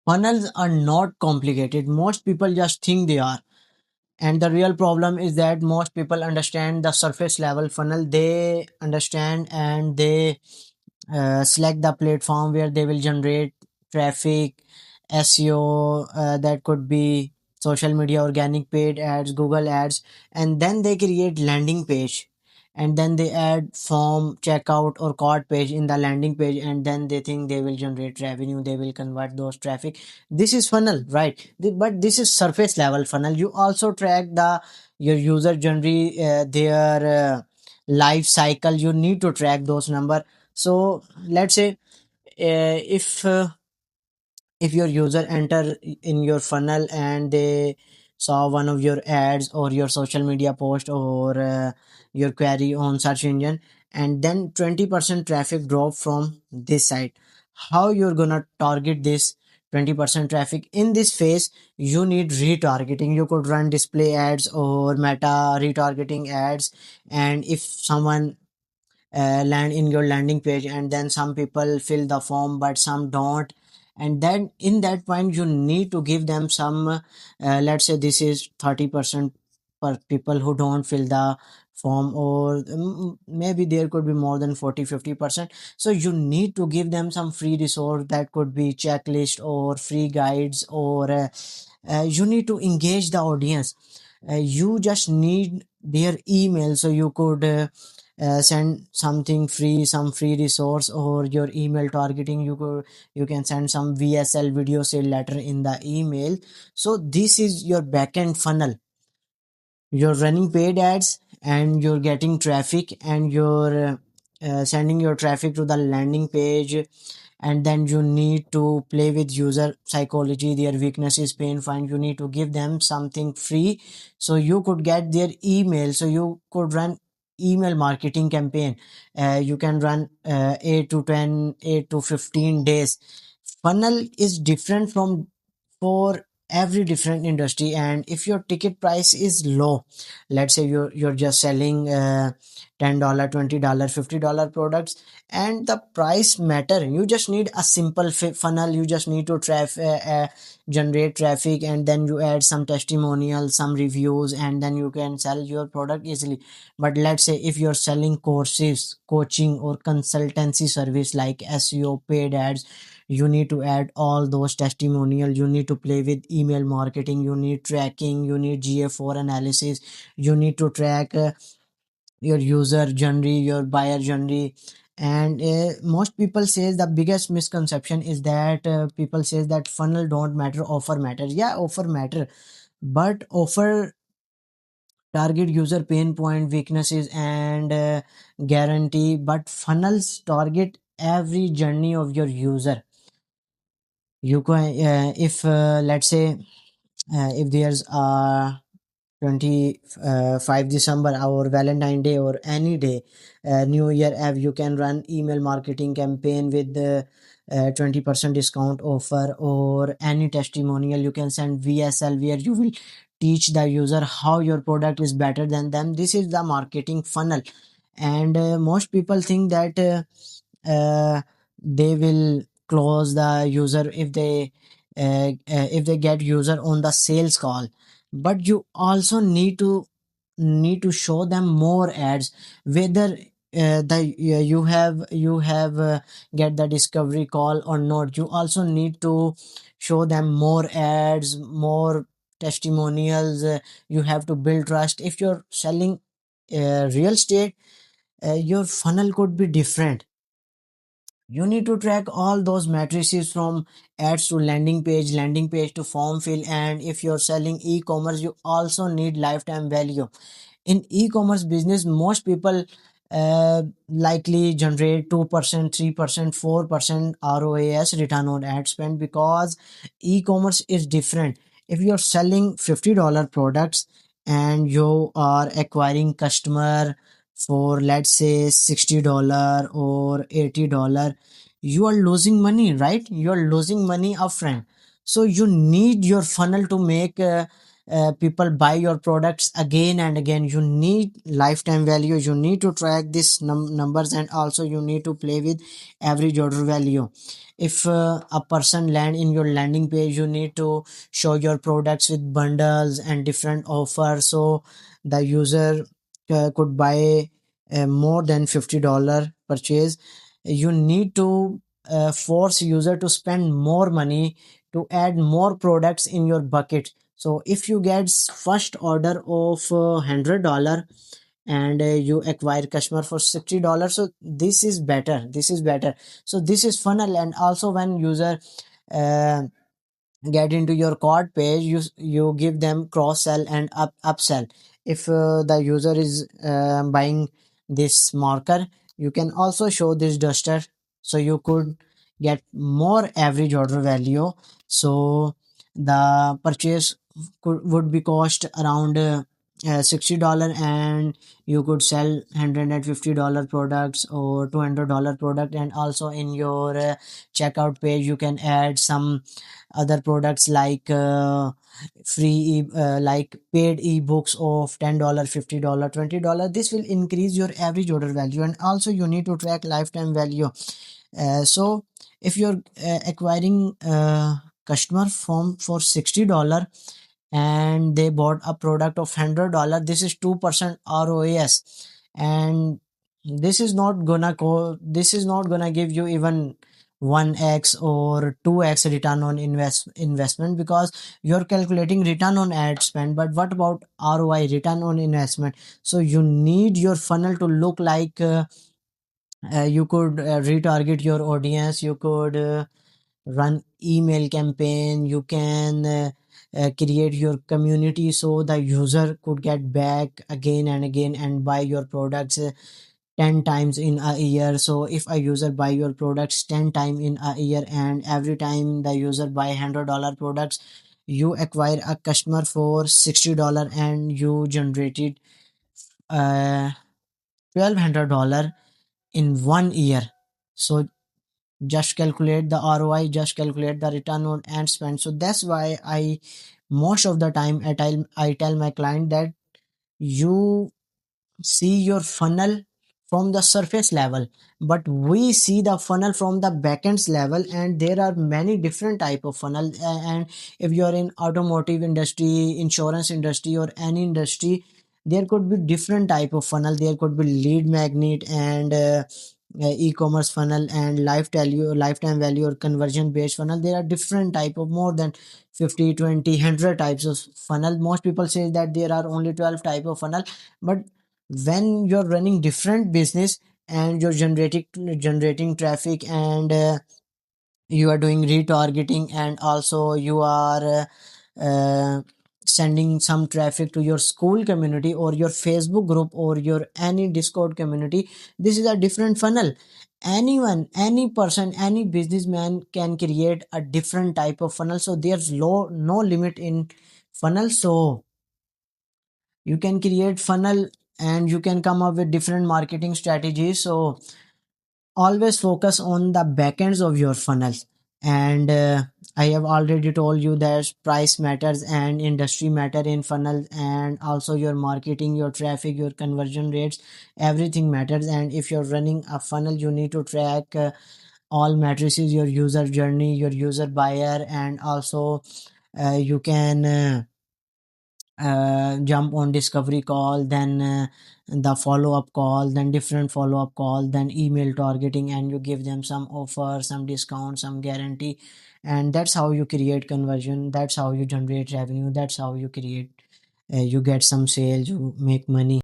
Funnels are not complicated. Most people just think they are. And the real problem is that most people understand the surface level funnel. They understand and they select the platform where they will generate traffic, SEO, that could be social media, organic paid ads, Google ads, and then they create landing page, and then they add form, checkout or cart page in the landing page, and then they think they will generate revenue, they will convert those traffic. This is funnel, right? But this is surface level funnel. You also track the your user journey, their life cycle. You need to track those number. So let's say, if your user enter in your funnel and they saw one of your ads or your social media post or your query on search engine, and then 20% traffic drop from this site, how you're gonna target this 20% traffic? In this phase you need retargeting. You could run display ads or meta retargeting ads, and if someone land in your landing page and then some people fill the form but some don't, and then in that point you need to give them some, let's say this is 30% for people who don't fill the form, or maybe there could be more than 40-50%. So you need to give them some free resource, that could be checklist or free guides, or you need to engage the audience. You just need their email, so you could send something free, some free resource, or your email targeting. You can send some VSL, video sale letter, in the email. So this is your backend funnel. You're running paid ads and you're getting traffic, and you're sending your traffic to the landing page, and then you need to play with user psychology, their weaknesses, pain find. You need to give them something free so you could get their email, so you could run email marketing campaign. You can run 8 to 10, 8 to 15 days. Funnel is different from for every different industry. And if your ticket price is low, let's say you're just selling $10, $20, $50 products, and the price matter, you just need a simple funnel. You just need to generate traffic, and then you add some testimonials, some reviews, and then you can sell your product easily. But let's say if you're selling courses, coaching or consultancy service like SEO, paid ads, you need to add all those testimonial. You need to play with email marketing, you need tracking, you need GA4 analysis, you need to track your user journey, your buyer journey. And most people says the biggest misconception is that people says that funnel don't matter, offer matter. Yeah, offer matter, but offer target user pain point, weaknesses, and guarantee. But funnels target every journey of your user. You can, if let's say, if there's 25 December or Valentine Day or any day, New Year Eve, you can run email marketing campaign with the 20% discount offer, or any testimonial. You can send VSL where you will teach the user how your product is better than them. This is the marketing funnel. And most people think that they will close the user if they get user on the sales call. But you also need to show them more ads, whether you have get the discovery call or not. You also need to show them more ads, more testimonials. You have to build trust. If you're selling real estate, your funnel could be different. You need to track all those matrices from ads to landing page to form fill. And if you're selling e-commerce, you also need lifetime value. In e-commerce business, most people likely generate 2%, 3%, 4% ROAS, return on ad spend, because e-commerce is different. If you're selling $50 products and you are acquiring customer for, let's say, $60 or $80, you are losing money, right? You are losing money upfront. So you need your funnel to make people buy your products again and again. You need lifetime value, you need to track these numbers, and also you need to play with average order value. If a person land in your landing page, you need to show your products with bundles and different offers, so the user could buy more than $50 purchase. You need to force user to spend more money to add more products in your bucket. So if you get first order of $100 and you acquire customer for $60, so this is better, this is better. So this is funnel. And also when user uh, get into your cart page, you give them cross sell and upsell. If the user is buying this marker, you can also show this duster, so you could get more average order value. So the purchase would be cost around $60, and you could sell $150 products or $200 product. And also in your checkout page, you can add some other products like like paid ebooks of $10, $50, $20. This will increase your average order value. And also you need to track lifetime value. So if you're acquiring customer from for $60 and they bought a product of $100, this is 2% ROAS. And this is not gonna give you even 1x or 2x return on investment, because you're calculating return on ad spend. But what about ROI, return on investment? So you need your funnel to look like you could retarget your audience, you could run email campaign, you can create your community so the user could get back again and again and buy your products 10 times in a year. So if a user buy your products 10 times in a year, and every time the user buy $100 products, you acquire a customer for $60 and you generated $1,200 in 1 year. So just calculate the ROI, just calculate the return on ad spend. So that's why I most of the time I tell my client that you see your funnel from the surface level, but we see the funnel from the backends level. And there are many different type of funnel. And if you are in automotive industry, insurance industry, or any industry, there could be different type of funnel. There could be lead magnet and e-commerce funnel and lifetime value or conversion based funnel. There are different type of more than 50, 20, 100 types of funnel. Most people say that there are only 12 type of funnel, but when you're running different business and you're generating traffic, and you are doing retargeting, and also you are sending some traffic to your school community or your Facebook group or your any Discord community, this is a different funnel. Anyone, any person, any businessman can create a different type of funnel. So there's no limit in funnel. So you can create funnel and you can come up with different marketing strategies. So always focus on the backends of your funnels. And I have already told you that price matters and industry matter in funnel, and also your marketing, your traffic, your conversion rates, everything matters. And if you're running a funnel, you need to track all matrices, your user journey, your user buyer, and also you can jump on discovery call, then the follow-up call, then different follow-up call, then email targeting, and you give them some offer, some discount, some guarantee. And that's how you create conversion, that's how you generate revenue, that's how you create you get some sales, you make money.